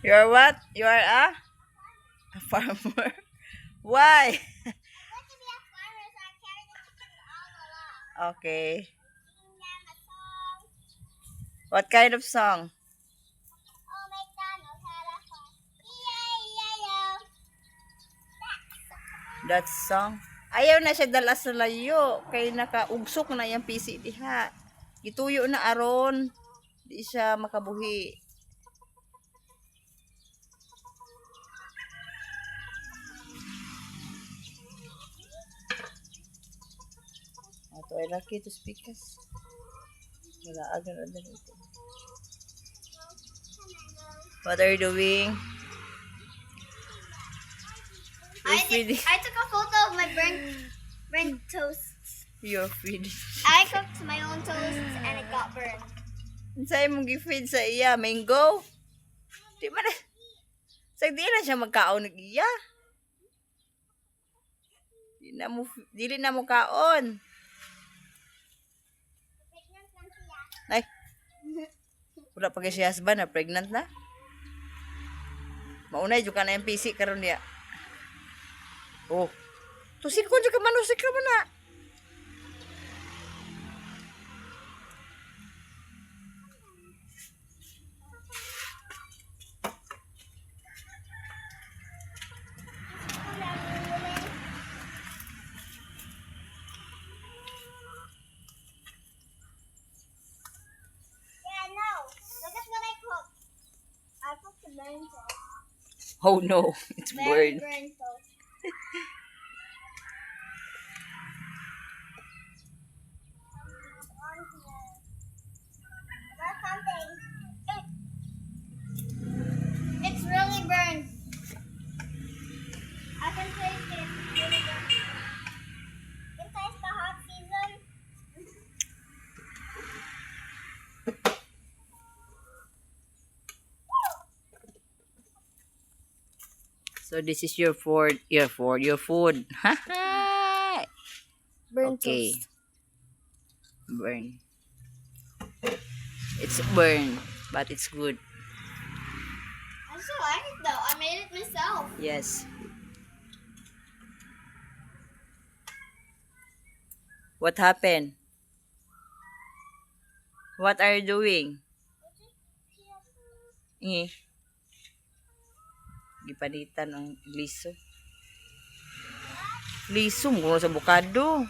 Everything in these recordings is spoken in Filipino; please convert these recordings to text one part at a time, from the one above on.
You are what? You are a farmer. Why? Okay. What kind of song? That song? Ayaw na siya dala sa layo. Kay nakaugsok na yung PC diha. Gituyo na aron. Di siya makabuhi. Ato ay laki to speakers. Wala agad ito. What are you doing? I took a photo of my burnt toasts. You're feeding. I cooked my own toasts and it got burned. Sa'yo mong gi-feed sa iya, mango. Di man na. Di na siya magkaon ng iya. Dili na mo kaon. Ay. Wala pa kay si husband na pregnant na. Maunay jud ka na yung PC karon niya. Oh. Tusin ko jud ka manusik ka man na. Yeah, no. Look at what I cooked. I cooked a burnt toast. Oh no, it's Very burned. burnt toast. That's something. It's really burned. I can taste it. It's really burnt. You taste the hot season? So this is your food. Your food. Hi. Burnt Okay. Burn. It's burn, but it's good. I still like it though. I made it myself. Yes. What happened? What are you doing? Gipanitan ang liso. Liso mo sa bukado.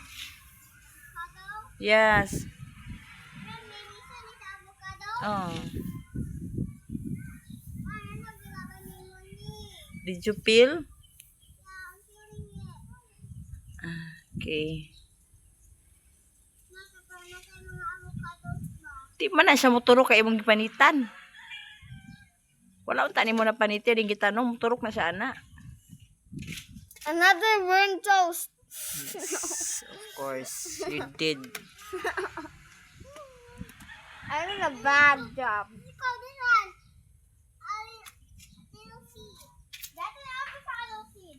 Yes. Oh. Did you peel? Okay. Di man na siya muturo kay imong gipanitan. Wala unta nimo na paniti ring gitanong muturok na siya ana. Another burnt toast. Yes, of course, you did. I did a bad job. You call this one? Little seed. That's an avocado seed.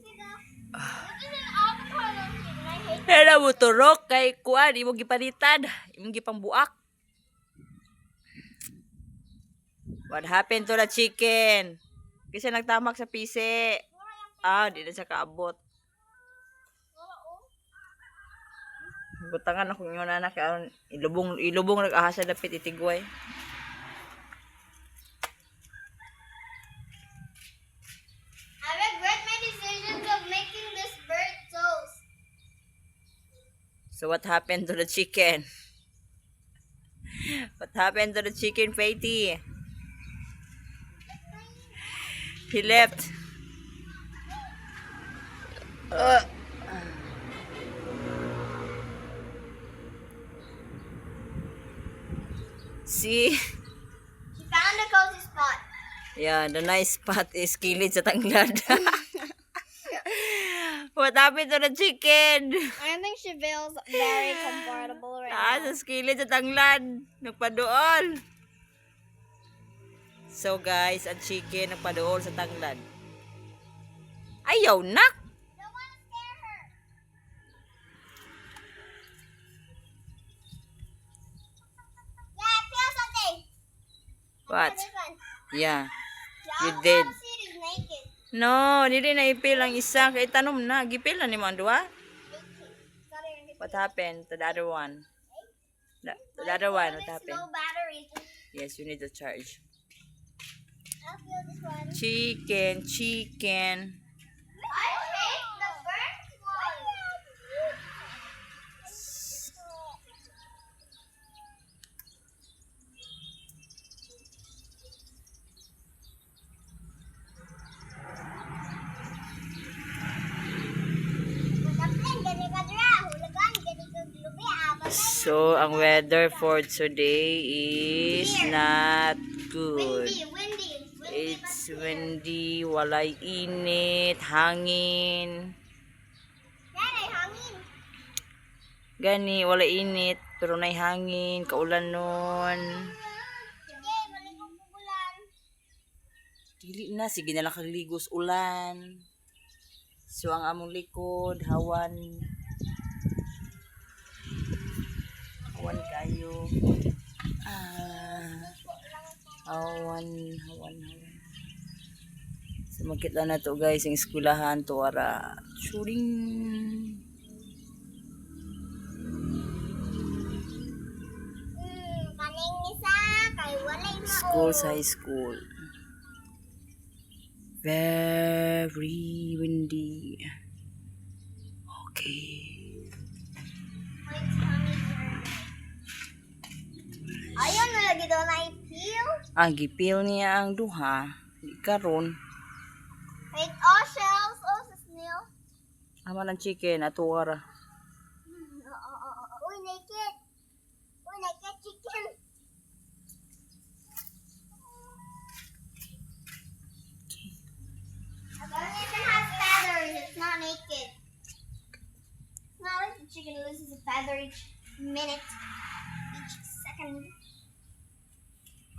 This is an avocado seed, and I hate Era muturok kay kuan imong gipanitan, imong gipangbuak. What happened to the chicken? Kasi nagtamak sa pisi. Di na siya kaabot. Butangan ako yung anak ilubong nag-ahas sa dapit itigway. I regret my decisions of making this burnt toast. So what happened to the chicken? What happened to the chicken, Faithy? He left. See? She found a cozy spot. Yeah, the nice spot is kilid sa tanglad. What happened to the chicken? I think she feels very comfortable right now. Sa kilid sa tanglad. Nagpaduol. So guys, ang chicken nagpaduol sa tanglad. Ayaw nak! Don't want to scare her. Yeah, I feel something. What? This one. Yeah. Yeah, You did. Seed is naked. No, dili na ipil ang isa. Kaya tanom na. Gipil na ni mo ang duha. What happened to the other one? The other one, what happened? No battery. Yes, you need to charge. I'll feel this one. Chicken. I hate the first one. So, ang weather for today is not good. Windy. It's windy, walay init, hangin. Yan ay hangin. Gani, walay init, pero nay hangin, kaulan nun. Sige, malikong pugulan. Dili na, sige na lang kagligos ulan. So, ang among likod, hawan. Hawan kayo. Hawan. So, magkita na to guys, yung eskwelahan to ara. Shooting. Kaning isa, kay walay mao. School sa high school. Very windy. Okay. Ayun, lagi daw na i-peel. Gipil niya ang duha. Di karon. Wait, all shells, all sa snail. Ama ng chicken, atuwara. Uy, naked. Uy, naked chicken. As long as it has feathers, it's not naked. It's not like the chicken loses a feather each minute, each second.